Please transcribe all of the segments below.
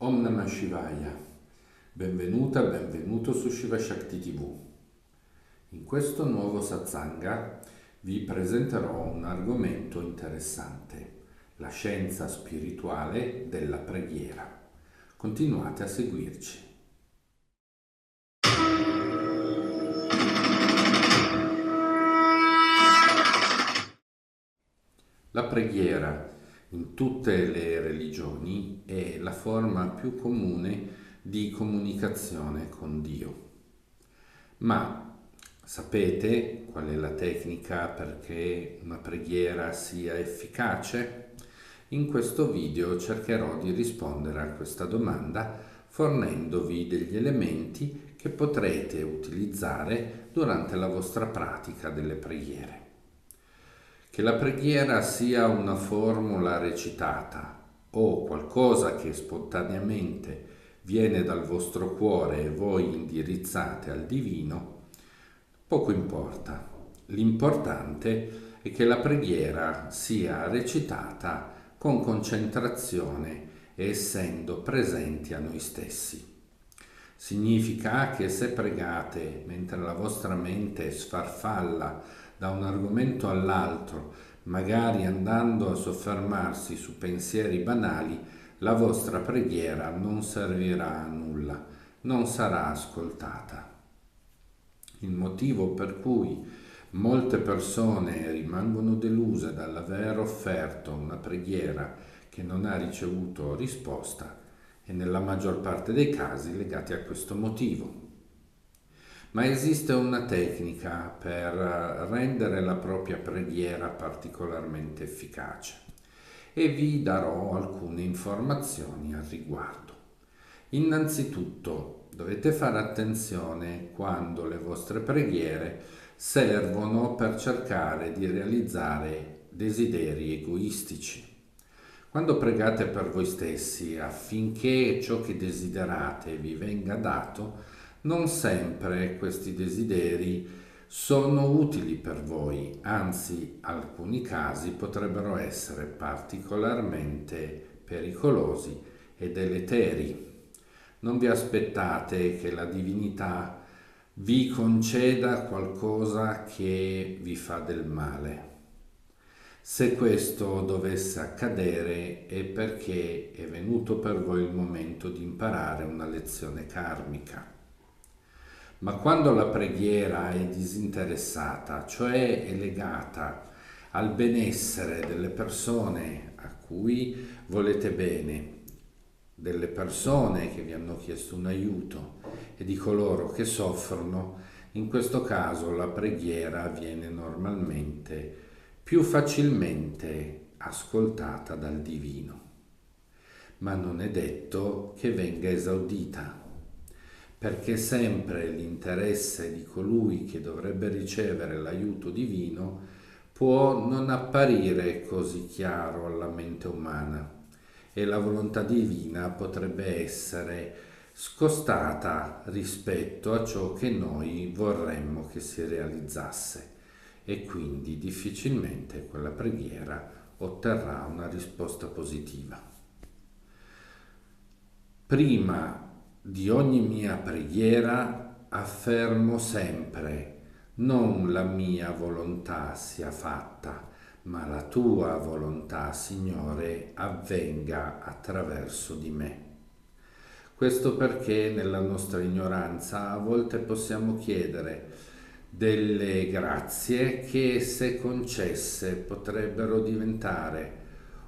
Om Namah Shivaya, benvenuta, benvenuto su Shiva Shakti TV. In questo nuovo satsanga vi presenterò un argomento interessante, la scienza spirituale della preghiera. Continuate a seguirci. La preghiera in tutte le religioni è la forma più comune di comunicazione con Dio. Ma sapete qual è la tecnica perché una preghiera sia efficace? In questo video cercherò di rispondere a questa domanda fornendovi degli elementi che potrete utilizzare durante la vostra pratica delle preghiere. Che la preghiera sia una formula recitata o qualcosa che spontaneamente viene dal vostro cuore e voi indirizzate al divino, poco importa. L'importante è che la preghiera sia recitata con concentrazione e essendo presenti a noi stessi. Significa che se pregate mentre la vostra mente sfarfalla da un argomento all'altro, magari andando a soffermarsi su pensieri banali, la vostra preghiera non servirà a nulla, non sarà ascoltata. Il motivo per cui molte persone rimangono deluse dall'aver offerto una preghiera che non ha ricevuto risposta è nella maggior parte dei casi legati a questo motivo. Ma esiste una tecnica per rendere la propria preghiera particolarmente efficace e vi darò alcune informazioni al riguardo. Innanzitutto dovete fare attenzione quando le vostre preghiere servono per cercare di realizzare desideri egoistici. Quando pregate per voi stessi affinché ciò che desiderate vi venga dato, non sempre questi desideri sono utili per voi, anzi, alcuni casi potrebbero essere particolarmente pericolosi e deleteri. Non vi aspettate che la divinità vi conceda qualcosa che vi fa del male. Se questo dovesse accadere è perché è venuto per voi il momento di imparare una lezione karmica. Ma quando la preghiera è disinteressata, cioè è legata al benessere delle persone a cui volete bene, delle persone che vi hanno chiesto un aiuto e di coloro che soffrono, in questo caso la preghiera viene normalmente più facilmente ascoltata dal divino. Ma non è detto che venga esaudita, perché sempre l'interesse di colui che dovrebbe ricevere l'aiuto divino può non apparire così chiaro alla mente umana e la volontà divina potrebbe essere scostata rispetto a ciò che noi vorremmo che si realizzasse e quindi difficilmente quella preghiera otterrà una risposta positiva. Prima di ogni mia preghiera affermo sempre: non la mia volontà sia fatta, ma la tua volontà, Signore, avvenga attraverso di me. Questo perché nella nostra ignoranza a volte possiamo chiedere delle grazie che, se concesse, potrebbero diventare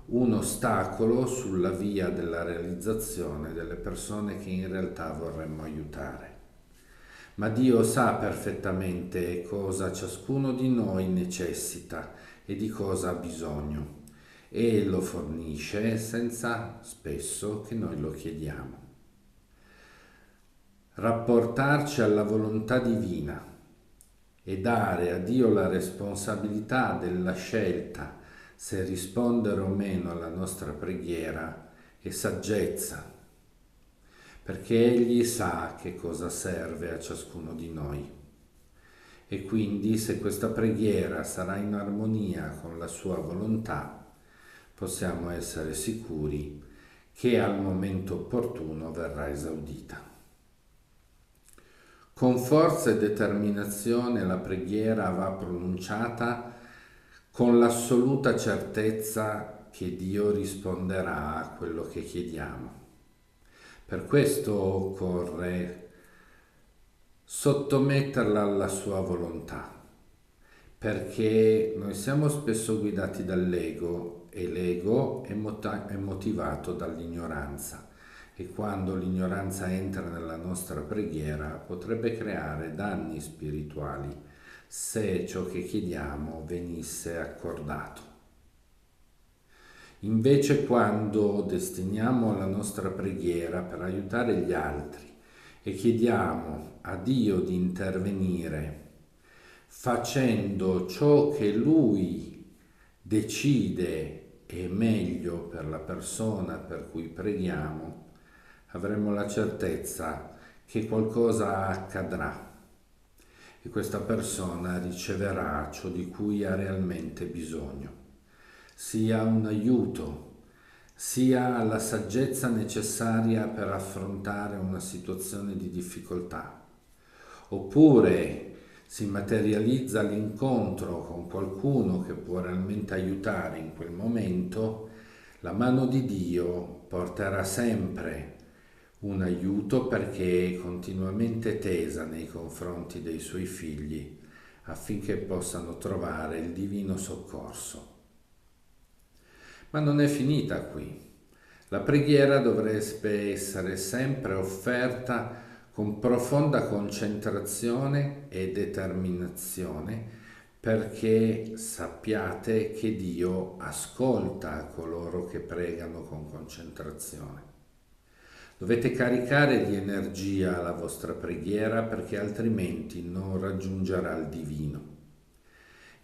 un ostacolo sulla via della realizzazione delle persone che in realtà vorremmo aiutare. Ma Dio sa perfettamente cosa ciascuno di noi necessita e di cosa ha bisogno e lo fornisce senza spesso che noi lo chiediamo. Rapportarci alla volontà divina e dare a Dio la responsabilità della scelta se rispondere o meno alla nostra preghiera è saggezza, perché Egli sa che cosa serve a ciascuno di noi. E quindi, se questa preghiera sarà in armonia con la sua volontà, possiamo essere sicuri che al momento opportuno verrà esaudita. Con forza e determinazione la preghiera va pronunciata con l'assoluta certezza che Dio risponderà a quello che chiediamo. Per questo occorre sottometterla alla sua volontà, perché noi siamo spesso guidati dall'ego e l'ego è motivato dall'ignoranza, e quando l'ignoranza entra nella nostra preghiera potrebbe creare danni spirituali se ciò che chiediamo venisse accordato. Invece, quando destiniamo la nostra preghiera per aiutare gli altri e chiediamo a Dio di intervenire facendo ciò che Lui decide è meglio per la persona per cui preghiamo, avremo la certezza che qualcosa accadrà e questa persona riceverà ciò di cui ha realmente bisogno, sia un aiuto, sia la saggezza necessaria per affrontare una situazione di difficoltà, oppure si materializza l'incontro con qualcuno che può realmente aiutare in quel momento. La mano di Dio porterà sempre un aiuto perché è continuamente tesa nei confronti dei suoi figli affinché possano trovare il divino soccorso. Ma non è finita qui. La preghiera dovrebbe essere sempre offerta con profonda concentrazione e determinazione, perché sappiate che Dio ascolta coloro che pregano con concentrazione. Dovete caricare di energia la vostra preghiera perché altrimenti non raggiungerà il divino.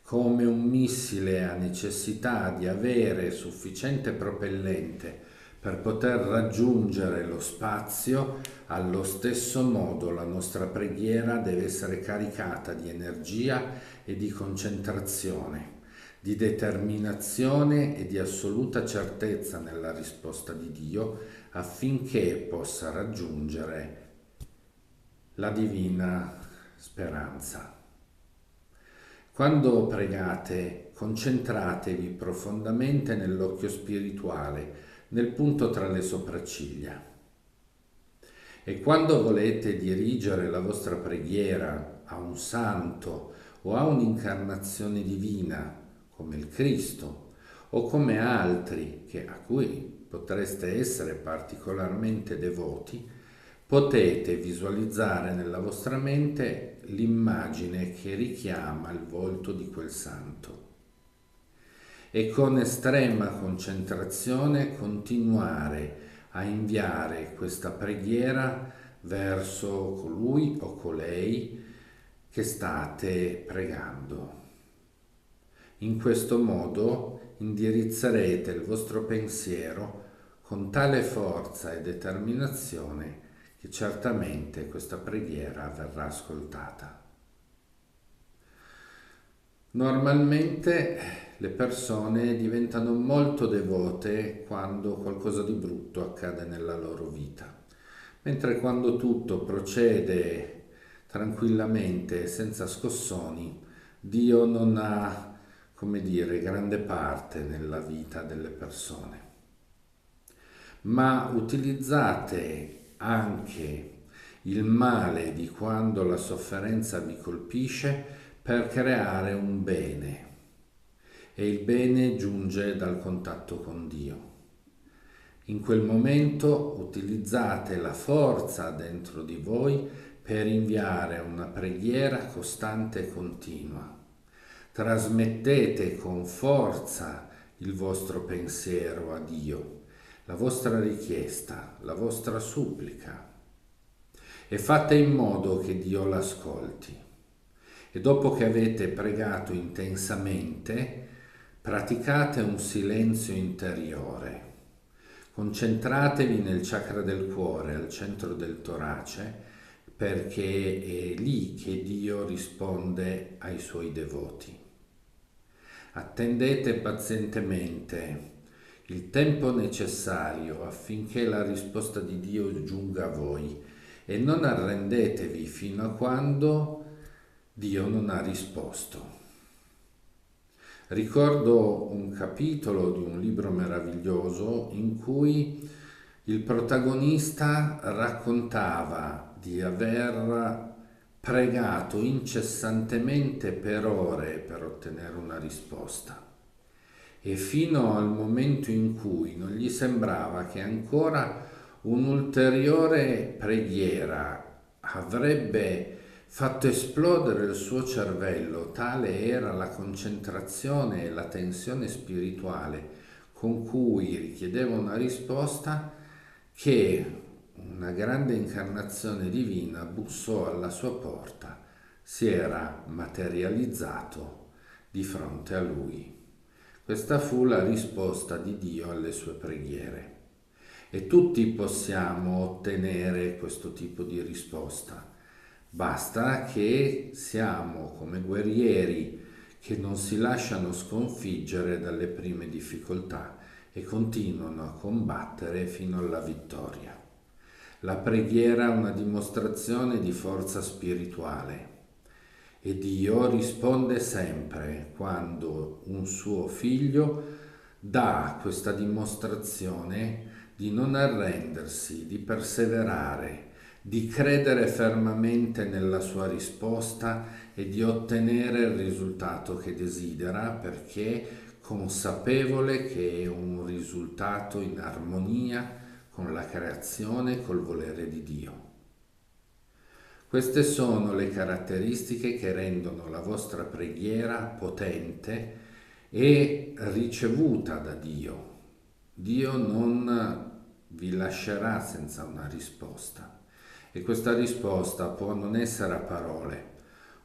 Come un missile ha necessità di avere sufficiente propellente per poter raggiungere lo spazio, allo stesso modo la nostra preghiera deve essere caricata di energia e di concentrazione, di determinazione e di assoluta certezza nella risposta di Dio affinché possa raggiungere la divina speranza. Quando pregate, concentratevi profondamente nell'occhio spirituale, nel punto tra le sopracciglia. E quando volete dirigere la vostra preghiera a un santo o a un'incarnazione divina, come il Cristo, o come altri a cui potreste essere particolarmente devoti, potete visualizzare nella vostra mente l'immagine che richiama il volto di quel santo e con estrema concentrazione continuare a inviare questa preghiera verso colui o colei che state pregando. In questo modo indirizzerete il vostro pensiero con tale forza e determinazione che certamente questa preghiera verrà ascoltata. Normalmente le persone diventano molto devote quando qualcosa di brutto accade nella loro vita, mentre quando tutto procede tranquillamente e senza scossoni, Dio non ha, come dire, grande parte nella vita delle persone. Ma utilizzate anche il male di quando la sofferenza vi colpisce per creare un bene, e il bene giunge dal contatto con Dio. In quel momento utilizzate la forza dentro di voi per inviare una preghiera costante e continua. Trasmettete con forza il vostro pensiero a Dio, la vostra richiesta, la vostra supplica, e fate in modo che Dio l'ascolti. E dopo che avete pregato intensamente, praticate un silenzio interiore. Concentratevi nel chakra del cuore, al centro del torace, perché è lì che Dio risponde ai suoi devoti. Attendete pazientemente il tempo necessario affinché la risposta di Dio giunga a voi e non arrendetevi fino a quando Dio non ha risposto. Ricordo un capitolo di un libro meraviglioso in cui il protagonista raccontava di aver pregato incessantemente per ore per ottenere una risposta e fino al momento in cui non gli sembrava che ancora un'ulteriore preghiera avrebbe fatto esplodere il suo cervello, tale era la concentrazione e la tensione spirituale con cui richiedeva una risposta, che una grande incarnazione divina bussò alla sua porta, si era materializzato di fronte a lui. Questa fu la risposta di Dio alle sue preghiere. E tutti possiamo ottenere questo tipo di risposta. Basta che siamo come guerrieri che non si lasciano sconfiggere dalle prime difficoltà e continuano a combattere fino alla vittoria. La preghiera è una dimostrazione di forza spirituale e Dio risponde sempre quando un suo figlio dà questa dimostrazione di non arrendersi, di perseverare, di credere fermamente nella sua risposta e di ottenere il risultato che desidera, perché consapevole che è un risultato in armonia con la creazione e col volere di Dio. Queste sono le caratteristiche che rendono la vostra preghiera potente e ricevuta da Dio. Dio non vi lascerà senza una risposta e questa risposta può non essere a parole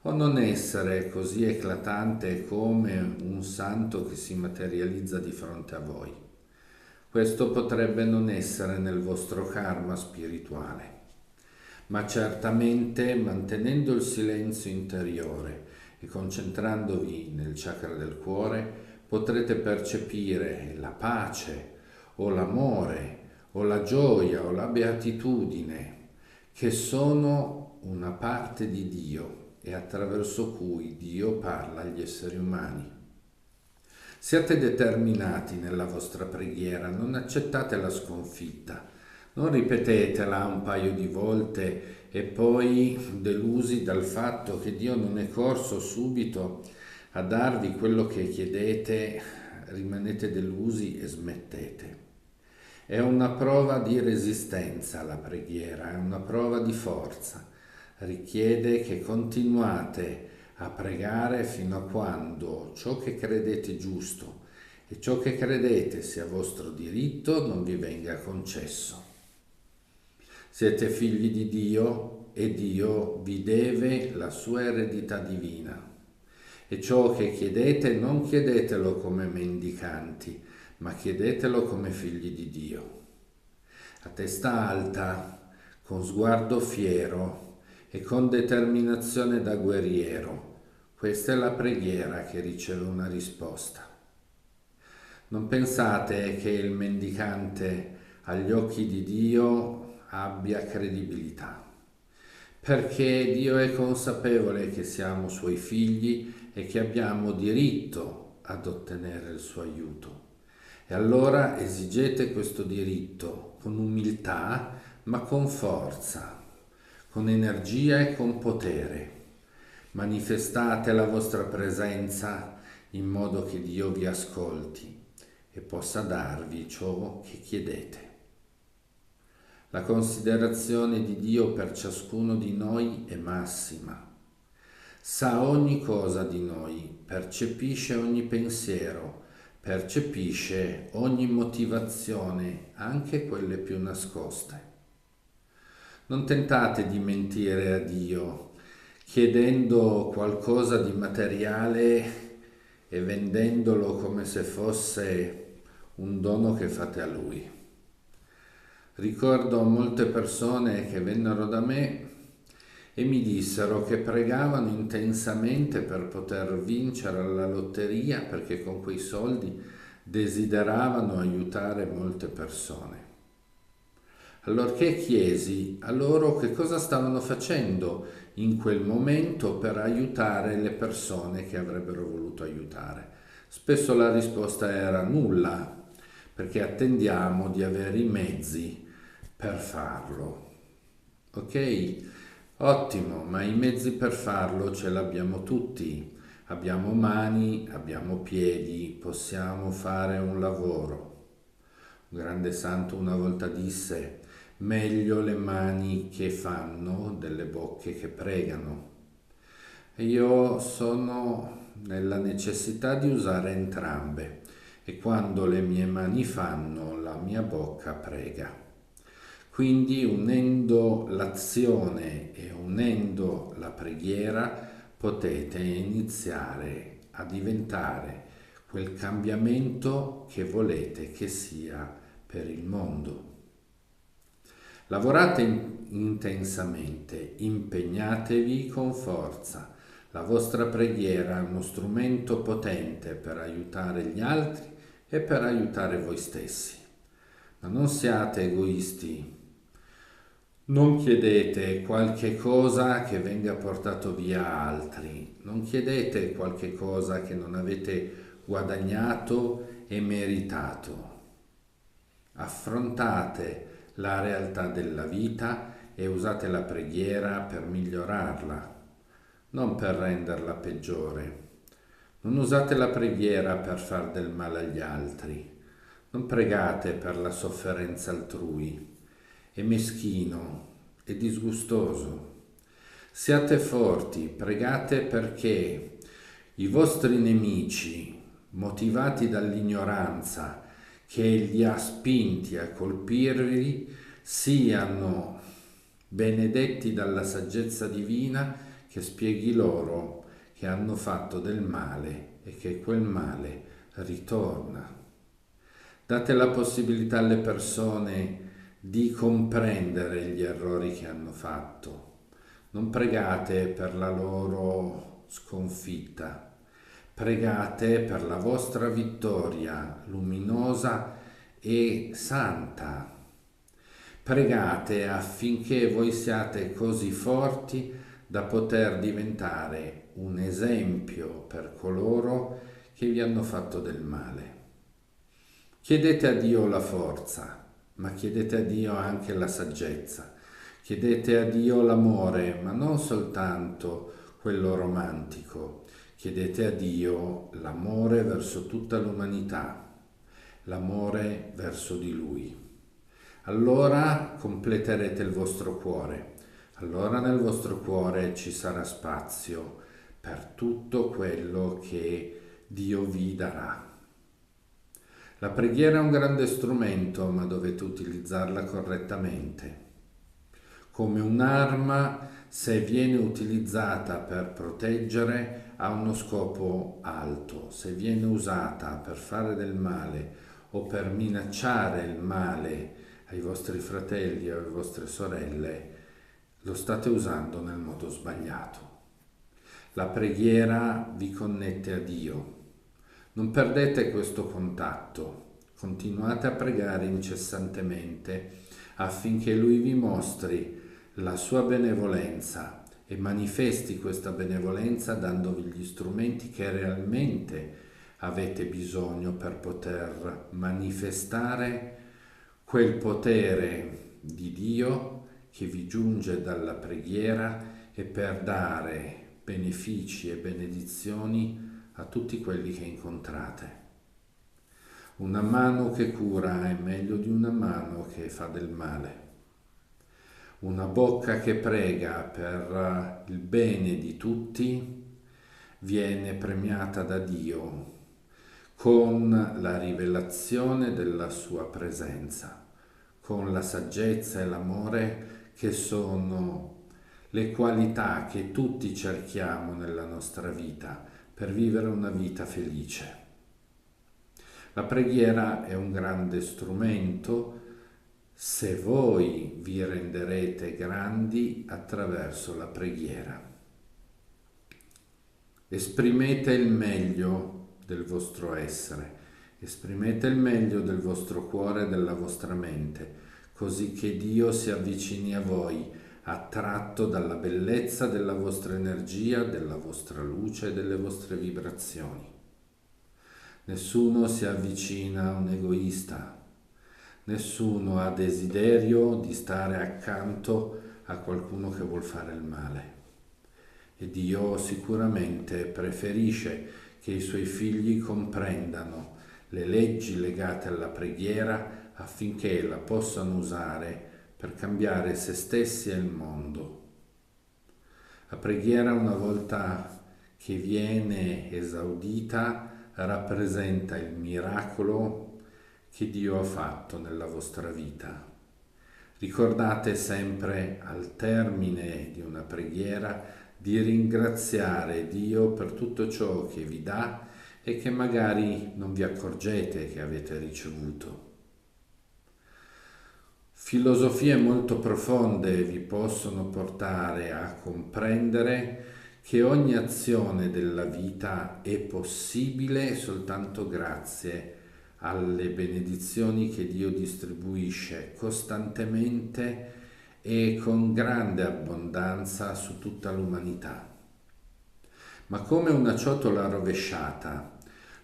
o non essere così eclatante come un santo che si materializza di fronte a voi. Questo potrebbe non essere nel vostro karma spirituale, ma certamente mantenendo il silenzio interiore e concentrandovi nel chakra del cuore potrete percepire la pace o l'amore o la gioia o la beatitudine che sono una parte di Dio e attraverso cui Dio parla agli esseri umani. Siate determinati nella vostra preghiera, non accettate la sconfitta, non ripetetela un paio di volte e poi, delusi dal fatto che Dio non è corso subito a darvi quello che chiedete, rimanete delusi e smettete. È una prova di resistenza la preghiera, è una prova di forza. Richiede che continuate a pregare fino a quando ciò che credete giusto e ciò che credete sia vostro diritto non vi venga concesso. Siete figli di Dio e Dio vi deve la sua eredità divina. E ciò che chiedete non chiedetelo come mendicanti, ma chiedetelo come figli di Dio. A testa alta, con sguardo fiero e con determinazione da guerriero. Questa è la preghiera che riceve una risposta. Non pensate che il mendicante agli occhi di Dio abbia credibilità, perché Dio è consapevole che siamo suoi figli e che abbiamo diritto ad ottenere il suo aiuto. E allora esigete questo diritto con umiltà, ma con forza, con energia e con potere. Manifestate la vostra presenza in modo che Dio vi ascolti e possa darvi ciò che chiedete. La considerazione di Dio per ciascuno di noi è massima. Sa ogni cosa di noi, percepisce ogni pensiero, percepisce ogni motivazione, anche quelle più nascoste. Non tentate di mentire a Dio, chiedendo qualcosa di materiale e vendendolo come se fosse un dono che fate a Lui. Ricordo molte persone che vennero da me e mi dissero che pregavano intensamente per poter vincere alla lotteria perché con quei soldi desideravano aiutare molte persone. Allorché chiesi a loro che cosa stavano facendo in quel momento per aiutare le persone che avrebbero voluto aiutare. Spesso la risposta era nulla, perché attendiamo di avere i mezzi per farlo. Ok? Ottimo, ma i mezzi per farlo ce l'abbiamo tutti. Abbiamo mani, abbiamo piedi, possiamo fare un lavoro. Un grande santo una volta disse: meglio le mani che fanno delle bocche che pregano. E io sono nella necessità di usare entrambe e quando le mie mani fanno, la mia bocca prega. Quindi unendo l'azione e unendo la preghiera potete iniziare a diventare quel cambiamento che volete che sia per il mondo. Lavorate intensamente, impegnatevi con forza. La vostra preghiera è uno strumento potente per aiutare gli altri e per aiutare voi stessi. Ma non siate egoisti. Non chiedete qualche cosa che venga portato via a altri. Non chiedete qualche cosa che non avete guadagnato e meritato. Affrontate la realtà della vita e usate la preghiera per migliorarla, non per renderla peggiore. Non usate la preghiera per far del male agli altri. Non pregate per la sofferenza altrui. È meschino, è disgustoso. Siate forti, pregate perché i vostri nemici, motivati dall'ignoranza che li ha spinti a colpirvi, siano benedetti dalla saggezza divina che spieghi loro che hanno fatto del male e che quel male ritorna. Date la possibilità alle persone di comprendere gli errori che hanno fatto. Non pregate per la loro sconfitta, pregate per la vostra vittoria luminosa e santa. Pregate affinché voi siate così forti da poter diventare un esempio per coloro che vi hanno fatto del male. Chiedete a Dio la forza, ma chiedete a Dio anche la saggezza. Chiedete a Dio l'amore, ma non soltanto quello romantico. Chiedete a Dio l'amore verso tutta l'umanità, l'amore verso di Lui. Allora completerete il vostro cuore. Allora nel vostro cuore ci sarà spazio per tutto quello che Dio vi darà. La preghiera è un grande strumento, ma dovete utilizzarla correttamente. Come un'arma, se viene utilizzata per proteggere, ha uno scopo alto. Se viene usata per fare del male o per minacciare il male ai vostri fratelli o alle vostre sorelle, lo state usando nel modo sbagliato. La preghiera vi connette a Dio. Non perdete questo contatto, continuate a pregare incessantemente affinché Lui vi mostri la sua benevolenza e manifesti questa benevolenza dandovi gli strumenti che realmente avete bisogno per poter manifestare quel potere di Dio che vi giunge dalla preghiera e per dare benefici e benedizioni a tutti quelli che incontrate. Una mano che cura è meglio di una mano che fa del male. Una bocca che prega per il bene di tutti viene premiata da Dio con la rivelazione della sua presenza, con la saggezza e l'amore che sono le qualità che tutti cerchiamo nella nostra vita per vivere una vita felice. La preghiera è un grande strumento se voi vi renderete grandi attraverso la preghiera. Esprimete il meglio del vostro essere Esprimete il meglio del vostro cuore e della vostra mente, così che Dio si avvicini a voi, attratto dalla bellezza della vostra energia, della vostra luce e delle vostre vibrazioni. Nessuno si avvicina a un egoista, nessuno ha desiderio di stare accanto a qualcuno che vuol fare il male. E Dio sicuramente preferisce che i suoi figli comprendano le leggi legate alla preghiera affinché la possano usare per cambiare se stessi e il mondo. La preghiera, una volta che viene esaudita, rappresenta il miracolo che Dio ha fatto nella vostra vita. Ricordate sempre al termine di una preghiera di ringraziare Dio per tutto ciò che vi dà e che magari non vi accorgete che avete ricevuto. Filosofie molto profonde vi possono portare a comprendere che ogni azione della vita è possibile soltanto grazie alle benedizioni che Dio distribuisce costantemente e con grande abbondanza su tutta l'umanità. Ma come una ciotola rovesciata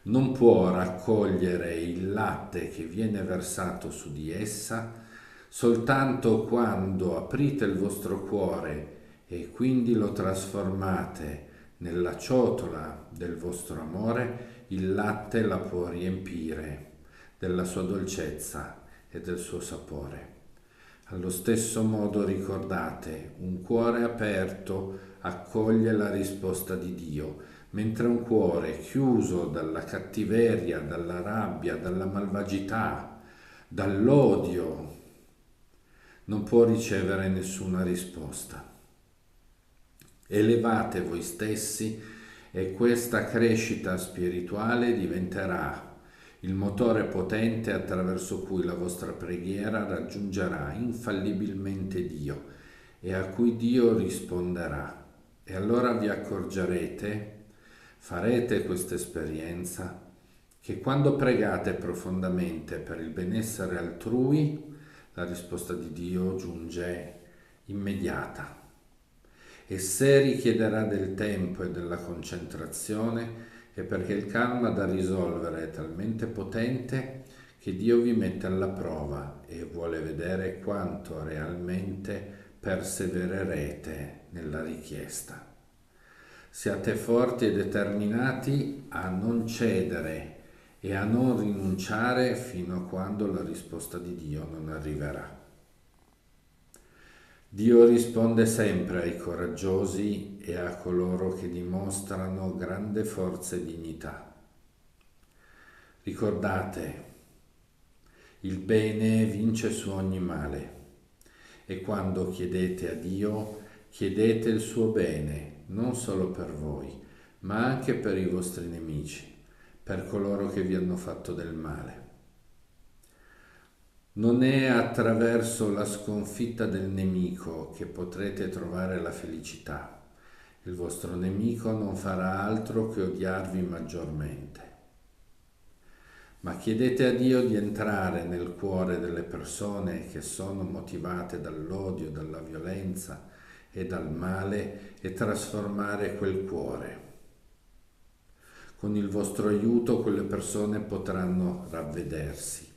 non può raccogliere il latte che viene versato su di essa, soltanto quando aprite il vostro cuore e quindi lo trasformate nella ciotola del vostro amore, il latte la può riempire della sua dolcezza e del suo sapore. Allo stesso modo ricordate, un cuore aperto accoglie la risposta di Dio, mentre un cuore chiuso dalla cattiveria, dalla rabbia, dalla malvagità, dall'odio, non può ricevere nessuna risposta. Elevate voi stessi e questa crescita spirituale diventerà il motore potente attraverso cui la vostra preghiera raggiungerà infallibilmente Dio e a cui Dio risponderà. E allora vi accorgerete, farete questa esperienza, che quando pregate profondamente per il benessere altrui, la risposta di Dio giunge immediata. E se richiederà del tempo e della concentrazione, è perché il karma da risolvere è talmente potente che Dio vi mette alla prova e vuole vedere quanto realmente persevererete nella richiesta. Siate forti e determinati a non cedere e a non rinunciare fino a quando la risposta di Dio non arriverà. Dio risponde sempre ai coraggiosi e a coloro che dimostrano grande forza e dignità. Ricordate, il bene vince su ogni male e quando chiedete a Dio, chiedete il suo bene, non solo per voi, ma anche per i vostri nemici, per coloro che vi hanno fatto del male. Non è attraverso la sconfitta del nemico che potrete trovare la felicità. Il vostro nemico non farà altro che odiarvi maggiormente. Ma chiedete a Dio di entrare nel cuore delle persone che sono motivate dall'odio, dalla violenza e dal male e trasformare quel cuore. Con il vostro aiuto quelle persone potranno ravvedersi,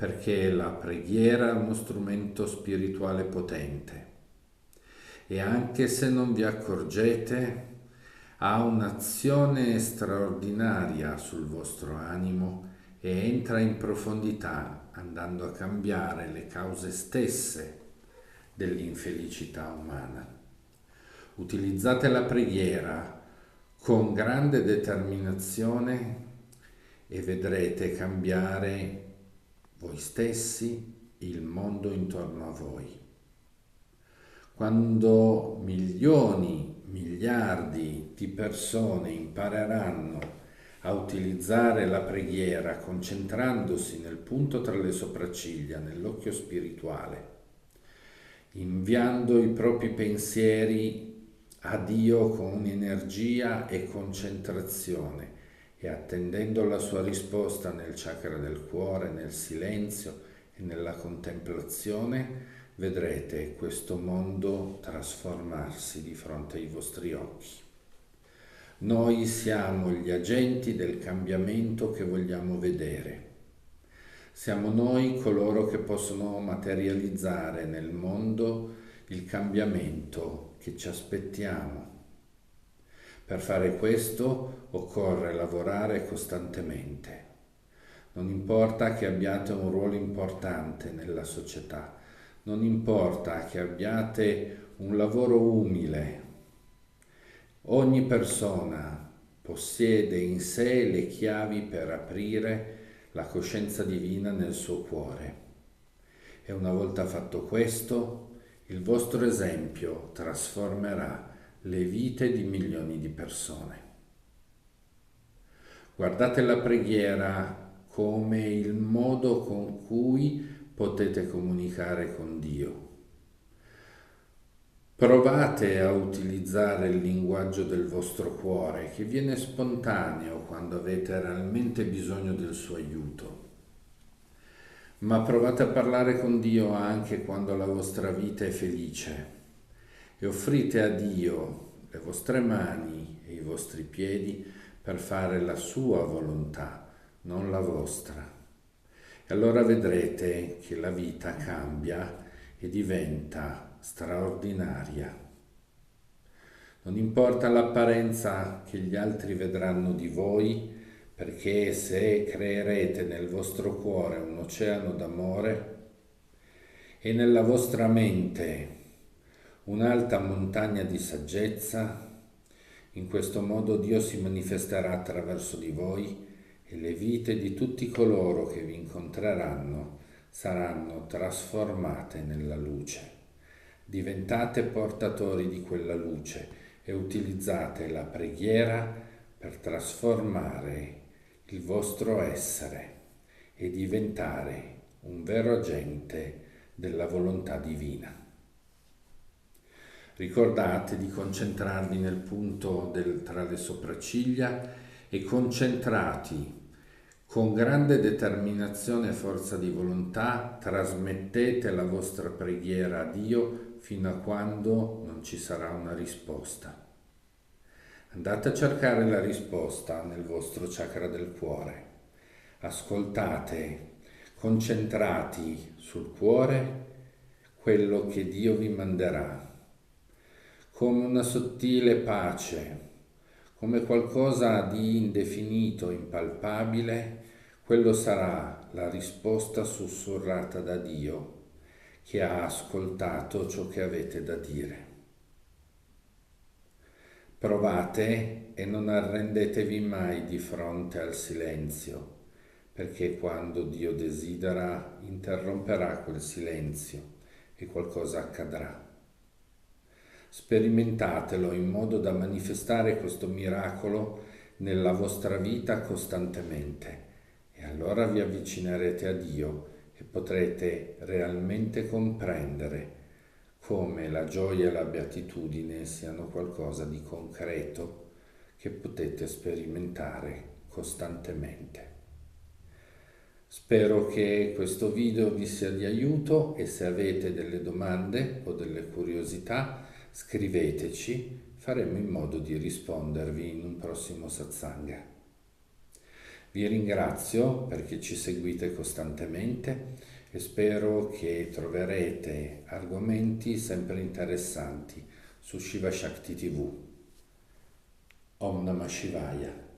perché la preghiera è uno strumento spirituale potente e anche se non vi accorgete ha un'azione straordinaria sul vostro animo e entra in profondità andando a cambiare le cause stesse dell'infelicità umana. Utilizzate la preghiera con grande determinazione e vedrete cambiare voi stessi, il mondo intorno a voi. Quando milioni, miliardi di persone impareranno a utilizzare la preghiera concentrandosi nel punto tra le sopracciglia, nell'occhio spirituale, inviando i propri pensieri a Dio con energia e concentrazione e attendendo la sua risposta nel chakra del cuore, nel silenzio e nella contemplazione, vedrete questo mondo trasformarsi di fronte ai vostri occhi. Noi siamo gli agenti del cambiamento che vogliamo vedere. Siamo noi coloro che possono materializzare nel mondo il cambiamento che ci aspettiamo. Per fare questo occorre lavorare costantemente. Non importa che abbiate un ruolo importante nella società, non importa che abbiate un lavoro umile. Ogni persona possiede in sé le chiavi per aprire la coscienza divina nel suo cuore. E una volta fatto questo, il vostro esempio trasformerà le vite di milioni di persone. Guardate la preghiera come il modo con cui potete comunicare con Dio. Provate a utilizzare il linguaggio del vostro cuore, che viene spontaneo quando avete realmente bisogno del suo aiuto. Ma provate a parlare con Dio anche quando la vostra vita è felice e offrite a Dio le vostre mani e i vostri piedi per fare la sua volontà, non la vostra. E allora vedrete che la vita cambia e diventa straordinaria. Non importa l'apparenza che gli altri vedranno di voi, perché se creerete nel vostro cuore un oceano d'amore e nella vostra mente un'alta montagna di saggezza, in questo modo Dio si manifesterà attraverso di voi e le vite di tutti coloro che vi incontreranno saranno trasformate nella luce. Diventate portatori di quella luce e utilizzate la preghiera per trasformare il vostro essere e diventare un vero agente della volontà divina. Ricordate di concentrarvi nel punto tra le sopracciglia e concentrati con grande determinazione e forza di volontà, trasmettete la vostra preghiera a Dio fino a quando non ci sarà una risposta. Andate a cercare la risposta nel vostro chakra del cuore. Ascoltate, concentrati sul cuore quello che Dio vi manderà. Come una sottile pace, come qualcosa di indefinito, impalpabile, quello sarà la risposta sussurrata da Dio che ha ascoltato ciò che avete da dire. Provate e non arrendetevi mai di fronte al silenzio, perché quando Dio desidera interromperà quel silenzio e qualcosa accadrà. Sperimentatelo in modo da manifestare questo miracolo nella vostra vita costantemente e allora vi avvicinerete a Dio e potrete realmente comprendere come la gioia e la beatitudine siano qualcosa di concreto che potete sperimentare costantemente. Spero che questo video vi sia di aiuto e se avete delle domande o delle curiosità scriveteci, faremo in modo di rispondervi in un prossimo satsanga. Vi ringrazio perché ci seguite costantemente e spero che troverete argomenti sempre interessanti su Shiva Shakti TV. Om Namah Shivaya.